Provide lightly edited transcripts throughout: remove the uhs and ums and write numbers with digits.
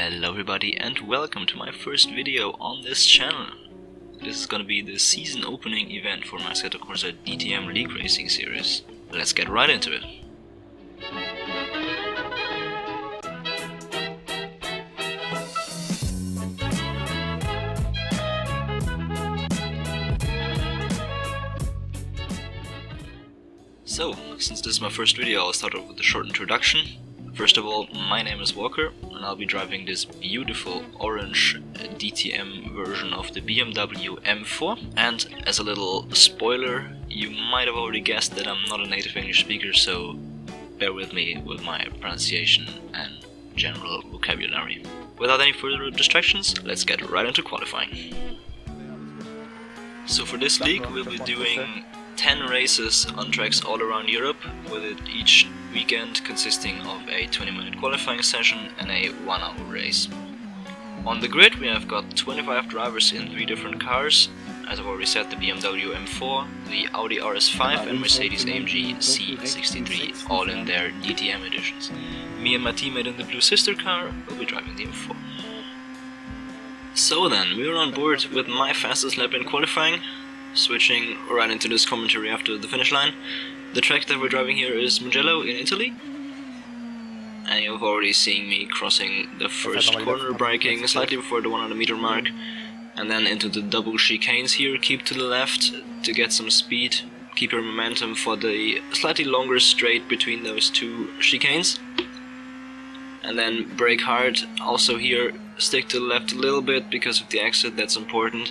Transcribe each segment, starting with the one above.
Hello everybody and welcome to my first video on this channel. This is gonna be the season opening event for my Assetto Corsa DTM League Racing series. Let's get right into it. So, since this is my first video, I'll start off with a short introduction. First of all, my name is Walker and I'll be driving this beautiful orange DTM version of the BMW M4. And as a little spoiler, you might have already guessed that I'm not a native English speaker, so bear with me with my pronunciation and general vocabulary. Without any further distractions, let's get right into qualifying. So for this league we'll be doing 10 races on tracks all around Europe, with it each weekend consisting of a 20-minute qualifying session and a 1-hour race. On the grid we have got 25 drivers in 3 different cars, as I've already said, the BMW M4, the Audi RS5 and Mercedes-AMG C63, all in their DTM editions. Me and my teammate in the Blue Sister car will be driving the M4. So then, we are on board with my fastest lap in qualifying, switching right into this commentary after the finish line. The track that we're driving here is Mugello in Italy, and you've already seen me crossing the first corner, braking slightly before the 100 meter mark, and then into the double chicanes here. Keep to the left to get some speed, keep your momentum for the slightly longer straight between those two chicanes, and then brake hard. Also here, stick to the left a little bit because of the exit, that's important.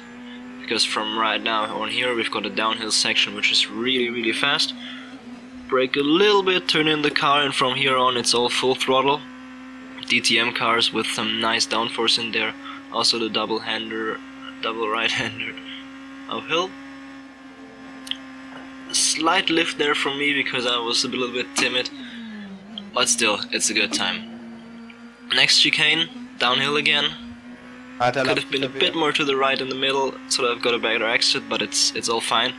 Because from right now on here we've got a downhill section which is really fast. Brake a little bit, turn in the car, and from here on it's all full throttle. DTM cars with some nice downforce in there. Also the double right-hander uphill. Slight lift there from me because I was a little bit timid, but still it's a good time. Next chicane, downhill again. Could have been a bit more to the right in the middle, so that I've got a better exit, but it's all fine.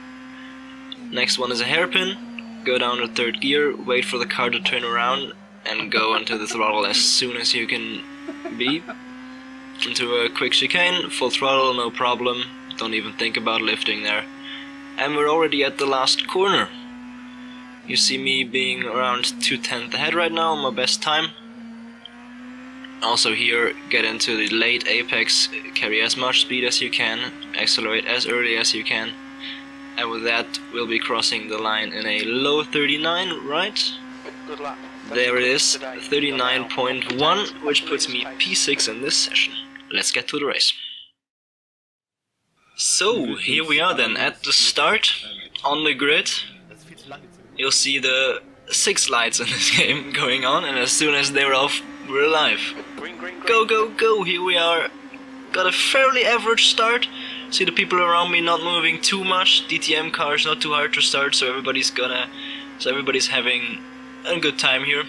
Next one is a hairpin. Go down to 3rd gear, wait for the car to turn around, and go onto the throttle as soon as you can be. Into a quick chicane, full throttle, no problem. Don't even think about lifting there. And we're already at the last corner. You see me being around 2/10 ahead right now, my best time. Also here, get into the late apex, carry as much speed as you can, accelerate as early as you can, and with that we'll be crossing the line in a low 39, right? Good lap. There it is, 39.1, which puts me P6 in this session. Let's get to the race. So, here we are then, at the start, on the grid. You'll see the 6 lights in this game going on, and as soon as they're off, we're alive. Go, go, go, here we are. Got a fairly average start. See the people around me not moving too much. DTM cars not too hard to start, so everybody's having a good time here.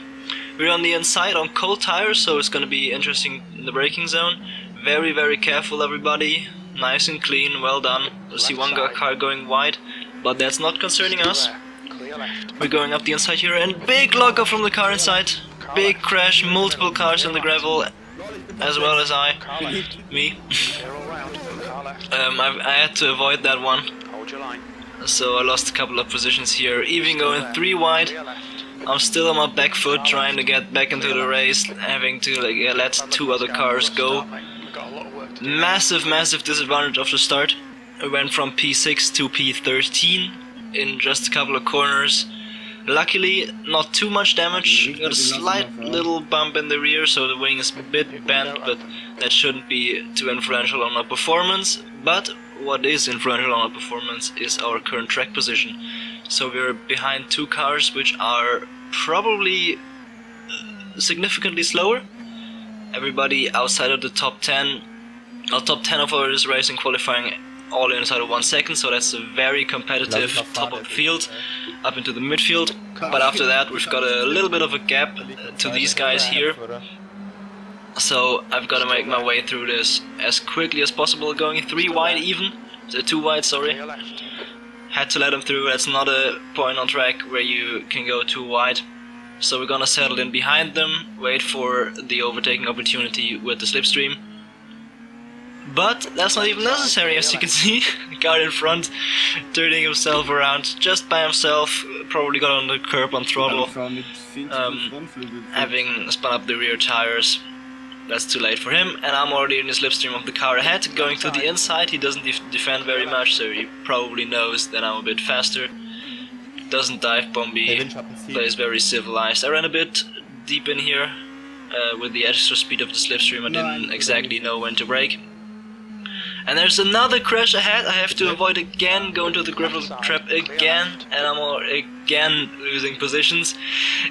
We're on the inside on cold tires, so it's gonna be interesting in the braking zone. Very careful everybody. Nice and clean, well done. We'll see one car going wide, but that's not concerning us. We're going up the inside here, and big lockup from the car inside. Big crash, multiple cars in the gravel, as well as me. I had to avoid that one, so I lost a couple of positions here. Even going 3 wide, I'm still on my back foot trying to get back into the race, having to let 2 other cars go. Massive disadvantage of the start. I went from P6 to P13 in just a couple of corners. Luckily, not too much damage. Got a slight little bump in the rear, so the wing is a bit bent, but that shouldn't be too influential on our performance. But what is influential on our performance is our current track position. So we're behind 2 cars which are probably significantly slower. Everybody outside of the top 10, top 10 of our racing qualifying, all inside of 1 second, so that's a very competitive top of the field, up into the midfield. But after that we've got a little bit of a gap to these guys here, so I've got to make my way through this as quickly as possible, going 3 wide even, 2 wide, sorry. Had to let them through. That's not a point on track where you can go too wide. so we're gonna settle in behind them, wait for the overtaking opportunity with the slipstream. But that's not even necessary, as you can see. The guy in front turning himself around just by himself, probably got on the curb on throttle, having spun up the rear tires. That's too late for him, and I'm already in the slipstream of the car ahead, going to the inside. He doesn't defend very much, so he probably knows that I'm a bit faster. Doesn't dive bomb me, plays very civilized. I ran a bit deep in here with the extra speed of the slipstream. I didn't exactly know when to brake. And there's another crash ahead. I have to avoid again, go into the gravel trap again, and I'm again losing positions.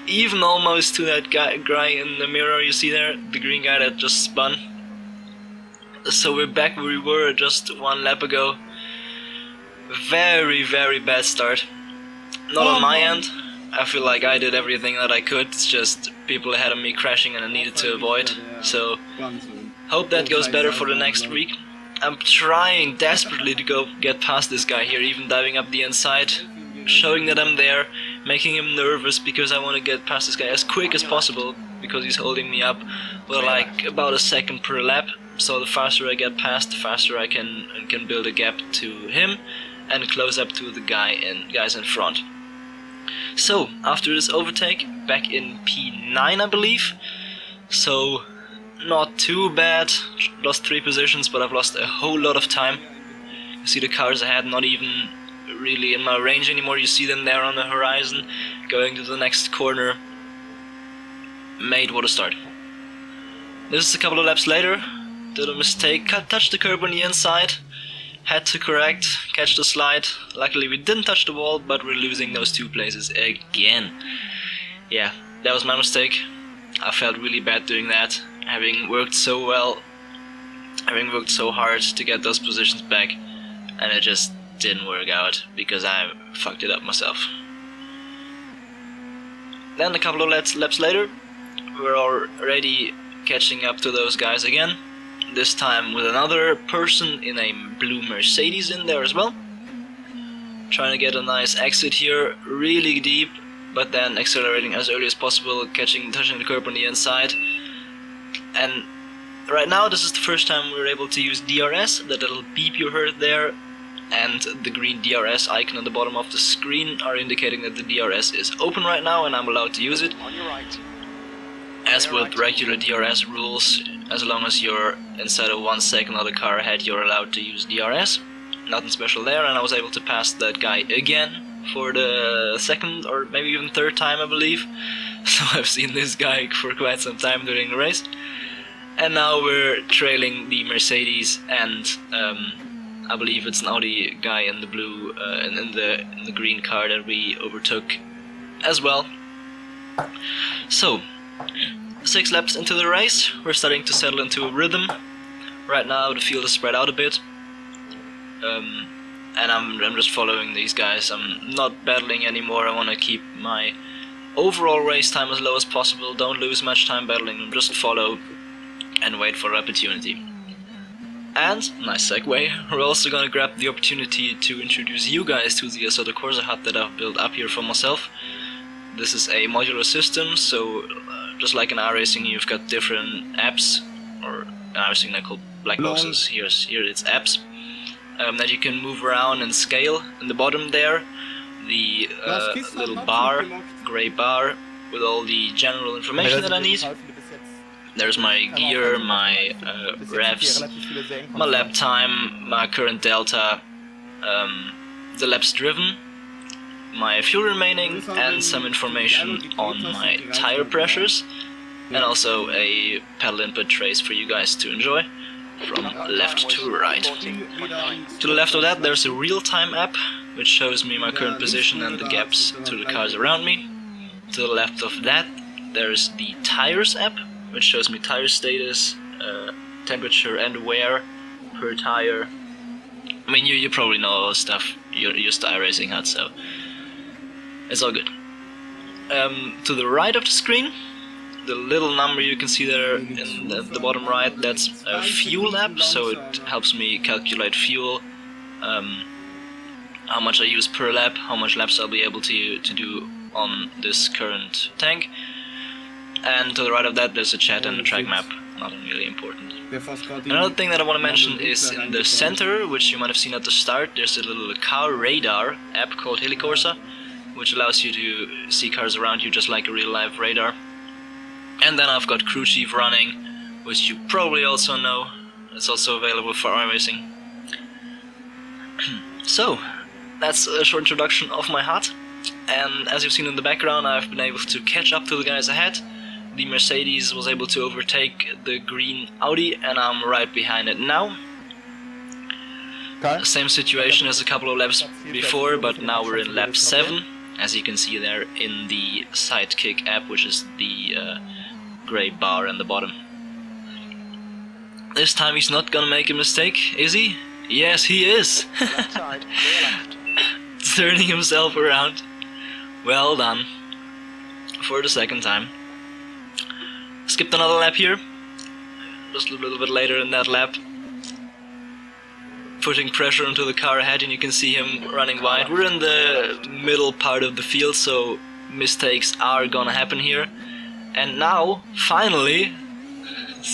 Even almost to that guy in the mirror you see there, the green guy that just spun. So we're back where we were just one lap ago. Very, very bad start. Not on my end. I feel like I did everything that I could. It's just people ahead of me crashing and I needed to avoid. So hope that goes better for the next week. I'm trying desperately to get past this guy here, even diving up the inside, showing that I'm there, making him nervous because I want to get past this guy as quick as possible, because he's holding me up with like about a second per lap. So the faster I get past, the faster I can build a gap to him and close up to the guys in front. So after this overtake, back in P9 I believe, so not too bad. Lost 3 positions, but I've lost a whole lot of time. You see the cars ahead not even really in my range anymore. You see them there on the horizon, going to the next corner. Mate, what a start. This is a couple of laps later. Did a mistake, touched the curb on the inside. Had to correct, catch the slide. Luckily we didn't touch the wall, but we're losing those 2 places again. Yeah, that was my mistake. I felt really bad doing that. Having worked so well, having worked so hard to get those positions back, and it just didn't work out because I fucked it up myself. Then a couple of laps later, we're already catching up to those guys again, this time with another person in a blue Mercedes in there as well. Trying to get a nice exit here, really deep, but then accelerating as early as possible, touching the curb on the inside. And right now this is the first time we're able to use DRS. That little beep you heard there and the green DRS icon on the bottom of the screen are indicating that the DRS is open right now and I'm allowed to use it. As with regular DRS rules, as long as you're inside of 1 second of the car ahead, you're allowed to use DRS. Nothing special there, and I was able to pass that guy again for the second or maybe even third time I believe. So I've seen this guy for quite some time during the race. And now we're trailing the Mercedes and I believe it's an Audi guy in the blue and in the green car that we overtook as well. So 6 laps into the race, we're starting to settle into a rhythm. Right now the field is spread out a bit, and I'm just following these guys. I'm not battling anymore. I want to keep my overall race time as low as possible. Don't lose much time battling, just follow and wait for opportunity. And, nice segue, we're also gonna grab the opportunity to introduce you guys to the Assetto Corsa hut that I've built up here for myself. This is a modular system, so just like in iRacing you've got different apps, or in iRacing they're called black boxes, here it's apps, that you can move around and scale. In the bottom there, the little bar, grey bar, with all the general information that I need. There's my gear, my revs, my lap time, my current delta, the laps driven, my fuel remaining, and some information on my tire pressures, and also a pedal input trace for you guys to enjoy from left to right. To the left of that there's a real-time app which shows me my current position and the gaps to the cars around me. To the left of that there's the tires app, which shows me tire status, temperature and wear per tire. I mean, you probably know all this stuff. You're used to iRacing hut, so it's all good. To the right of the screen, the little number you can see there in the bottom right, that's a fuel app, so it helps me calculate fuel, how much I use per lap, how much laps I'll be able to do on this current tank. And to the right of that there's a chat and a track map, not really important. Another thing that I want to mention is in the center, which you might have seen at the start, there's a little car radar app called Corsa, which allows you to see cars around you just like a real life radar. And then I've got Crew Chief running, which you probably also know. It's also available for iRacing. So, that's a short introduction of my HUD. And as you've seen in the background, I've been able to catch up to the guys ahead. The Mercedes was able to overtake the green Audi, and I'm right behind it now. Okay. Same situation as a couple of laps before, but now we're in lap 7, as you can see there in the Sidekick app, which is the grey bar in the bottom. This time he's not gonna make a mistake, is he? Yes, he is! Left side, left. Turning himself around. Well done. For the second time. Skipped another lap here, just a little bit later in that lap, putting pressure onto the car ahead, and you can see him running wide. We're in the middle part of the field, so mistakes are gonna happen here. And now, finally,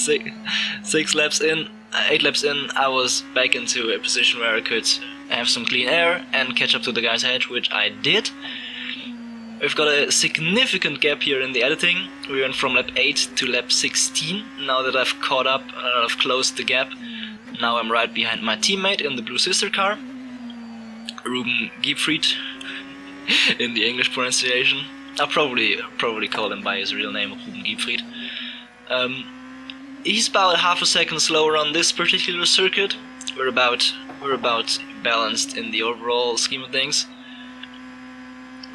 8 laps in, I was back into a position where I could have some clean air and catch up to the guys ahead, which I did. We've got a significant gap here in the editing. We went from lap 8 to lap 16. Now that I've caught up and I've closed the gap, now I'm right behind my teammate in the blue sister car, Ruben Giebfried in the English pronunciation. I'll probably call him by his real name, Ruben Giebfried. He's about half a second slower on this particular circuit. We're about balanced in the overall scheme of things.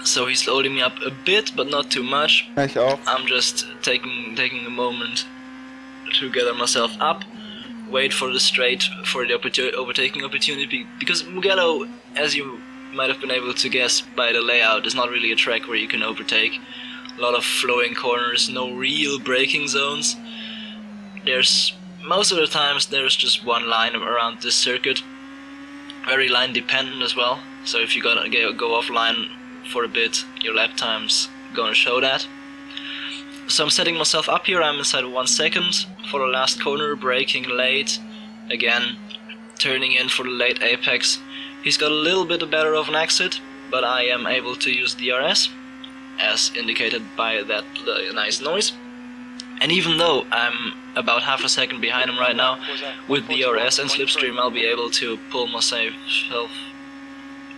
So he's loading me up a bit, but not too much. I'm just taking a moment to gather myself up, wait for the straight, for the overtaking opportunity, because Mugello, as you might have been able to guess by the layout, is not really a track where you can overtake. A lot of flowing corners, no real braking zones. Most of the times there's just one line around this circuit, very line dependent as well, so if you go offline for a bit, your lap time's gonna show that. So I'm setting myself up here. I'm inside of 1 second for the last corner, braking late, again turning in for the late apex. He's got a little bit better of an exit, but I am able to use DRS, as indicated by that nice noise. And even though I'm about half a second behind him right now, with DRS and slipstream I'll be able to pull myself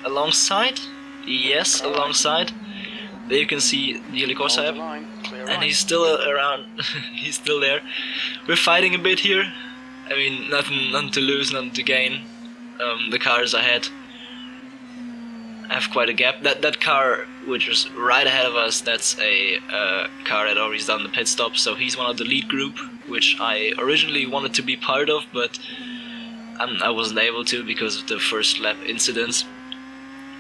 alongside. Yes, alongside. There you can see the Corsa app, and he's still around. He's still there. We're fighting a bit here. I mean, nothing to lose, nothing to gain. The cars ahead have quite a gap. That car, which was right ahead of us, that's a car that already done the pit stop. So he's one of the lead group, which I originally wanted to be part of, but I wasn't able to because of the first lap incidents.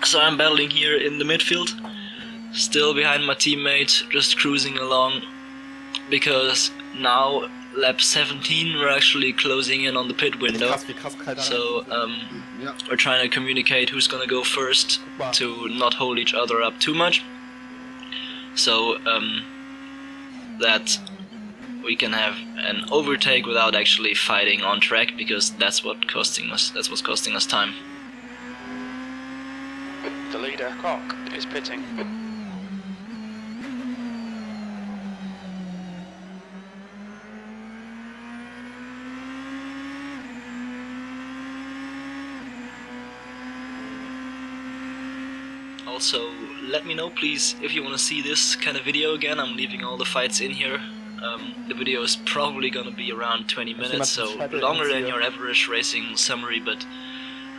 So I'm battling here in the midfield, still behind my teammate, just cruising along, because now lap 17 we're actually closing in on the pit window. So we're trying to communicate who's gonna go first to not hold each other up too much, so that we can have an overtake without actually fighting on track, because that's what's costing us time. The leader, Cock, is pitting. Also, let me know please if you want to see this kind of video again. I'm leaving all the fights in here. The video is probably gonna be around 20 minutes, so longer than your average racing summary, but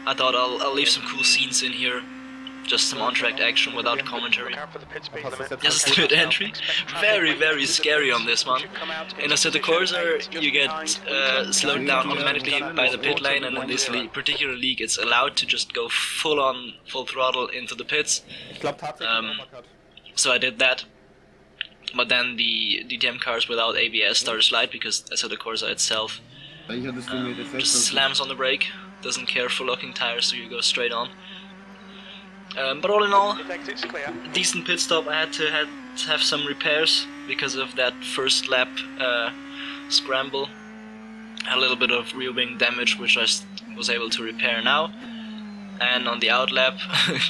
I thought I'll leave some cool scenes in here. Just some on-track action without commentary. Just a pit entry. Very, very scary on this one. In Assetto Corsa, you get slowed down automatically by the pit lane, and in this particular league it's allowed to just go full throttle into the pits. So I did that. But then the DTM cars without ABS start to slide, because Assetto Corsa itself just slams on the brake, doesn't care for locking tires, so you go straight on. But all in all, Exit's clear. a decent pit stop. I had to have some repairs because of that first lap scramble. A little bit of rear wing damage, which I was able to repair now. And on the out lap,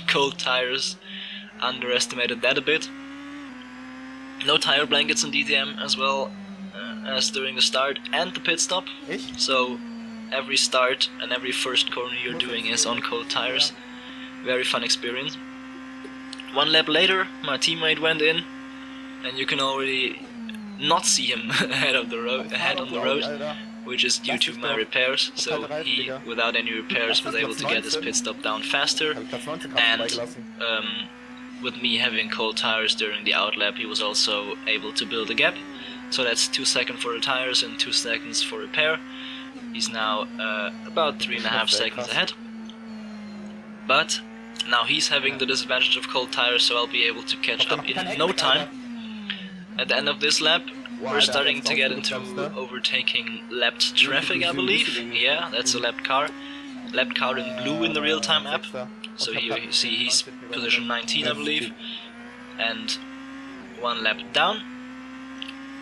cold tires, underestimated that a bit. No tire blankets in DTM as well as during the start and the pit stop. So every start and every first corner you're doing is on cold tires. Very fun experience. One lap later, my teammate went in, and you can already not see him ahead on the road, which is due to my repairs. So he, without any repairs, was able to get his pit stop down faster, and with me having cold tires during the out lap, he was also able to build a gap. So that's 2 seconds for the tires and 2 seconds for repair. He's now about 3.5 seconds ahead. But now he's having the disadvantage of cold tires, so I'll be able to catch up in no time. At the end of this lap, we're starting to get into overtaking lapped traffic, I believe. Yeah, that's a lapped car. Lapped car in blue in the real-time app. So here you see he's position 19, I believe. And 1 lap down.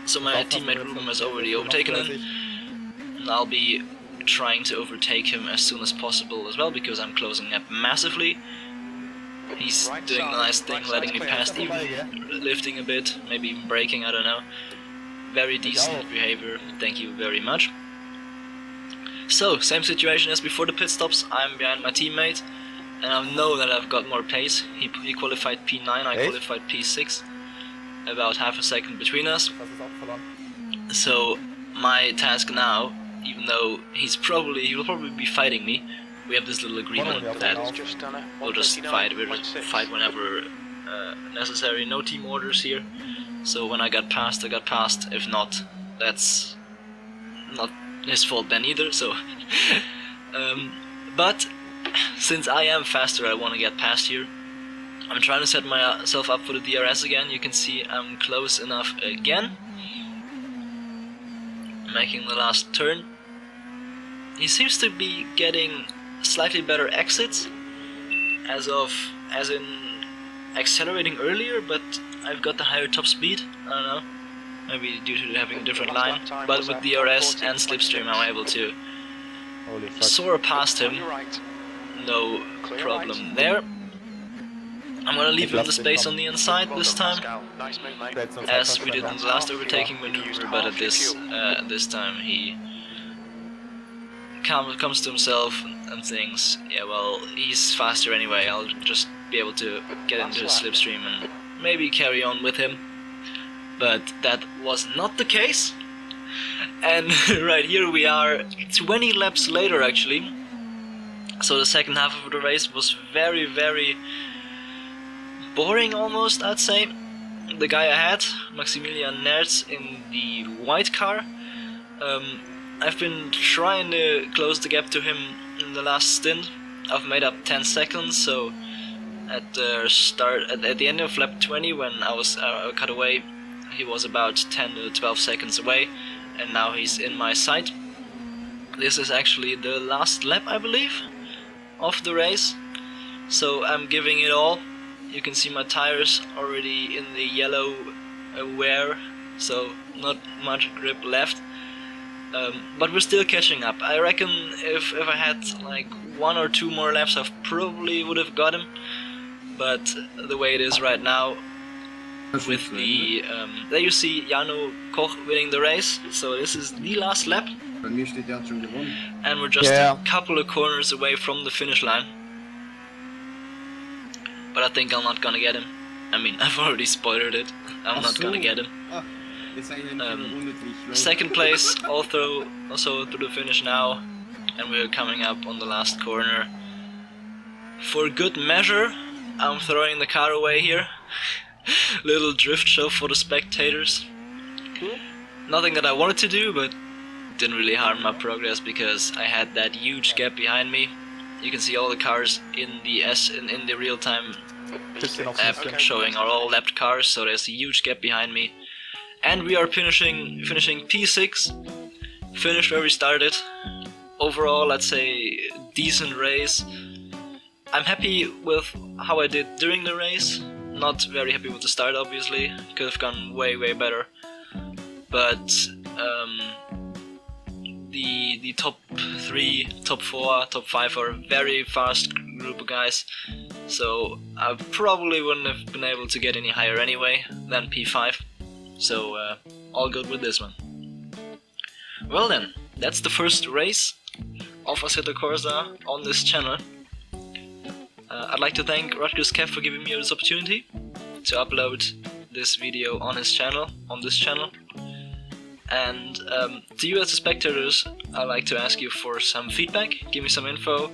So my teammate Ruben has already overtaken him. And I'll be trying to overtake him as soon as possible as well, because I'm closing up massively. He's doing a nice thing, letting me pass, even lifting a bit, maybe even braking, I don't know. Very decent behavior, thank you very much. So, same situation as before the pit stops. I'm behind my teammate, and I know that I've got more pace. He qualified P9, I qualified P6, about half a second between us. So, my task now, even though he will probably be fighting me, we have this little agreement that we'll just fight. We'll just fight whenever necessary. No team orders here. So when I got passed, I got passed. If not, that's not his fault then either. So, but since I am faster, I want to get past here. I'm trying to set myself up for the DRS again. You can see I'm close enough again. Making the last turn. He seems to be getting slightly better exits as in accelerating earlier, but I've got the higher top speed. I don't know, maybe due to having a different line, but with DRS and slipstream I'm able to soar past him, no problem there. I'm gonna leave him the space on the inside this time, as we did in the last overtaking maneuver, but at this time he comes to himself and thinks, yeah, well, he's faster anyway, I'll just be able to get into his slipstream and maybe carry on with him. But that was not the case, and right here we are 20 laps later actually. So the second half of the race was very, very boring almost, I'd say. The guy ahead, Maximilian Nerz in the white car, I've been trying to close the gap to him in the last stint. I've made up 10 seconds, so at the end of lap 20, when I was cut away, he was about 10 to 12 seconds away, and now he's in my sight. This is actually the last lap, I believe, of the race, so I'm giving it all. You can see my tires already in the yellow wear, so not much grip left. But we're still catching up. I reckon if I had like 1 or 2 more laps, I probably would have got him. But the way it is right now, with the there you see Jano Koch winning the race. So this is the last lap, and we're just a couple of corners away from the finish line. But I think I'm not gonna get him. I mean, I've already spoiled it. I'm not gonna get him. Second place, also through the finish now, and we're coming up on the last corner. For good measure, I'm throwing the car away here. Little drift show for the spectators. Nothing that I wanted to do, but didn't really harm my progress because I had that huge gap behind me. You can see all the cars in the real-time app showing are all lapped cars, so there's a huge gap behind me. And we are finishing P6, finished where we started. Overall, let's say decent race. I'm happy with how I did during the race. Not very happy with the start, obviously. Could have gone way better. But the top 3, top 4, top 5 are a very fast group of guys. So I probably wouldn't have been able to get any higher anyway than P5. So all good with this one. Well then, that's the first race of Assetto Corsa on this channel. I'd like to thank RutgersKev for giving me this opportunity to upload this video on his channel, on this channel. And to you as the spectators, I'd like to ask you for some feedback. Give me some info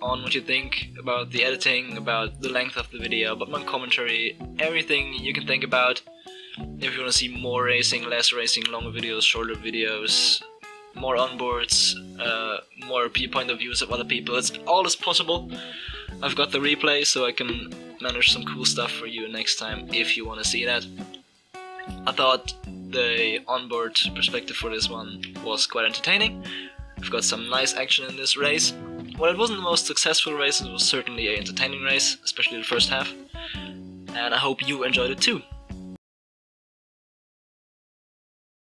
on what you think about the editing, about the length of the video, about my commentary, everything you can think about. If you want to see more racing, less racing, longer videos, shorter videos, more onboards, more point of views of other people, it's all is possible. I've got the replay, so I can manage some cool stuff for you next time if you want to see that. I thought the onboard perspective for this one was quite entertaining. I've got some nice action in this race. While it wasn't the most successful race, it was certainly an entertaining race, especially the first half. And I hope you enjoyed it too.